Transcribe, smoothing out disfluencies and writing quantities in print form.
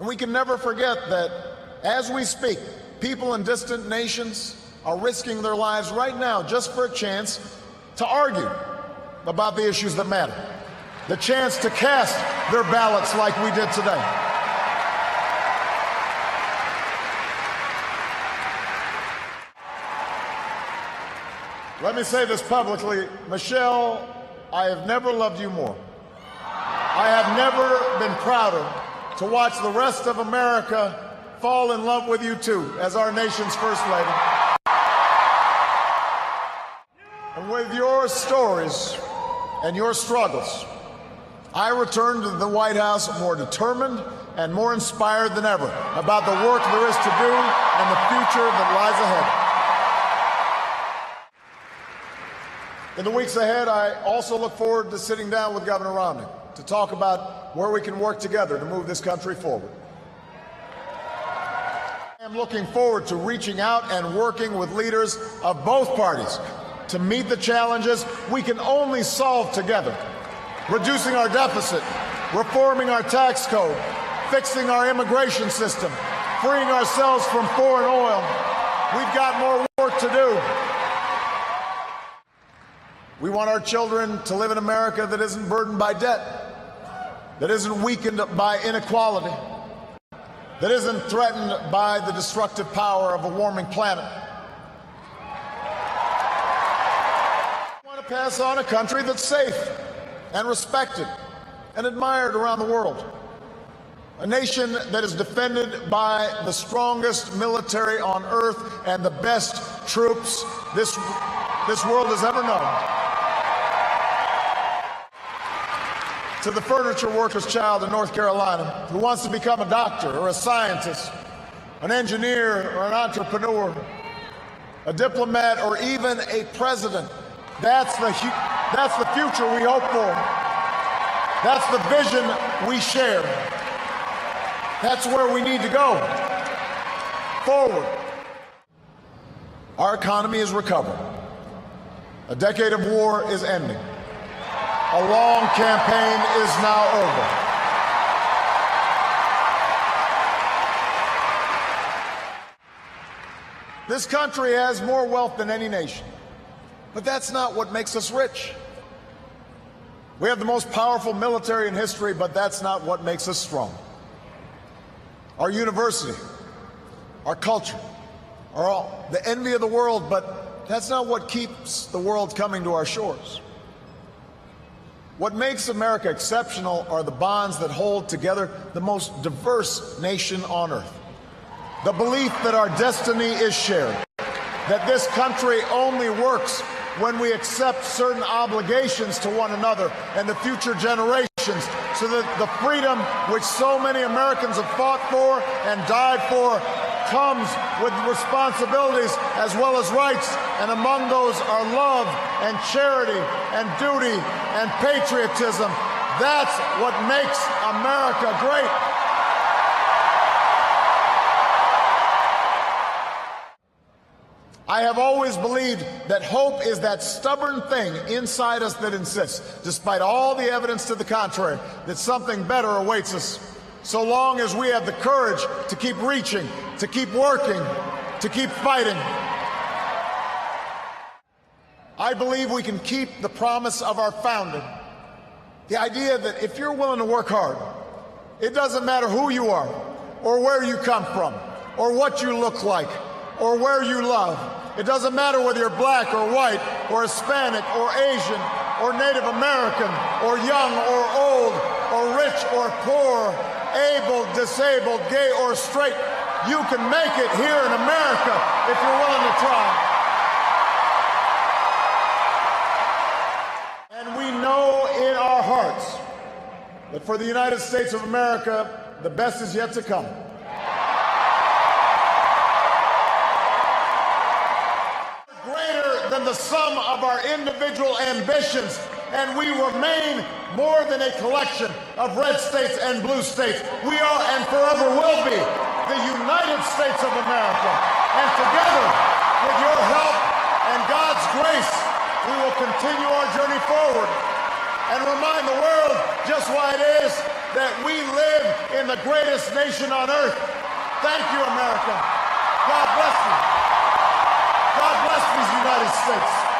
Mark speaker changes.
Speaker 1: And we can never forget that as we speak, people in distant nations are risking their lives right now just for a chance to argue about the issues that matter, the chance to cast their ballots like we did today. Let me say this publicly, Michelle, I have never loved you more. I have never been prouder to watch the rest of America fall in love with you too, as our nation's First Lady. And with your stories and your struggles, I return to the White House more determined and more inspired than ever about the work there is to do and the future that lies ahead. In the weeks ahead, I also look forward to sitting down with Governor Romney to talk about where we can work together to move this country forward. I am looking forward to reaching out and working with leaders of both parties to meet the challenges we can only solve together, reducing our deficit, reforming our tax code, fixing our immigration system, freeing ourselves from foreign oil. We've got more work to do. We want our children to live in America that isn't burdened by debt, that isn't weakened by inequality, that isn't threatened by the destructive power of a warming planet. We want to pass on a country that's safe and respected and admired around the world. A nation that is defended by the strongest military on earth and the best troops this world has ever known. To the furniture worker's child in North Carolina who wants to become a doctor or a scientist, an engineer or an entrepreneur, a diplomat or even a president, that's the future we hope for. That's the vision we share. That's where we need to go. Forward. Our economy is recovering. A decade of war is ending. A long campaign is now over. This country has more wealth than any nation, but that's not what makes us rich. We have the most powerful military in history, but that's not what makes us strong. Our university, our culture, are all the envy of the world, but that's not what keeps the world coming to our shores. What makes America exceptional are the bonds that hold together the most diverse nation on earth. The belief that our destiny is shared, that this country only works when we accept certain obligations to one another and the future generations, so that the freedom which so many Americans have fought for and died for comes with responsibilities as well as rights, and among those are love and charity and duty and patriotism. That's what makes America great. I have always believed that hope is that stubborn thing inside us that insists, despite all the evidence to the contrary, that something better awaits us, so long as we have the courage to keep reaching, to keep working, to keep fighting. I believe we can keep the promise of our founding, the idea that if you're willing to work hard, it doesn't matter who you are, or where you come from, or what you look like, or where you love. It doesn't matter whether you're black or white, or Hispanic or Asian, or Native American, or young or old, or rich or poor, able, disabled, gay or straight. You can make it here in America if you're willing to try. And we know in our hearts that for the United States of America, the best is yet to come. Greater than the sum of our individual ambitions, and we remain more than a collection of red states and blue states. We are and forever will be the United States of America. And together, with your help and God's grace, we will continue our journey forward. and remind the world just why it is that we live in the greatest nation on earth. Thank you, America. God bless you. God bless these United States.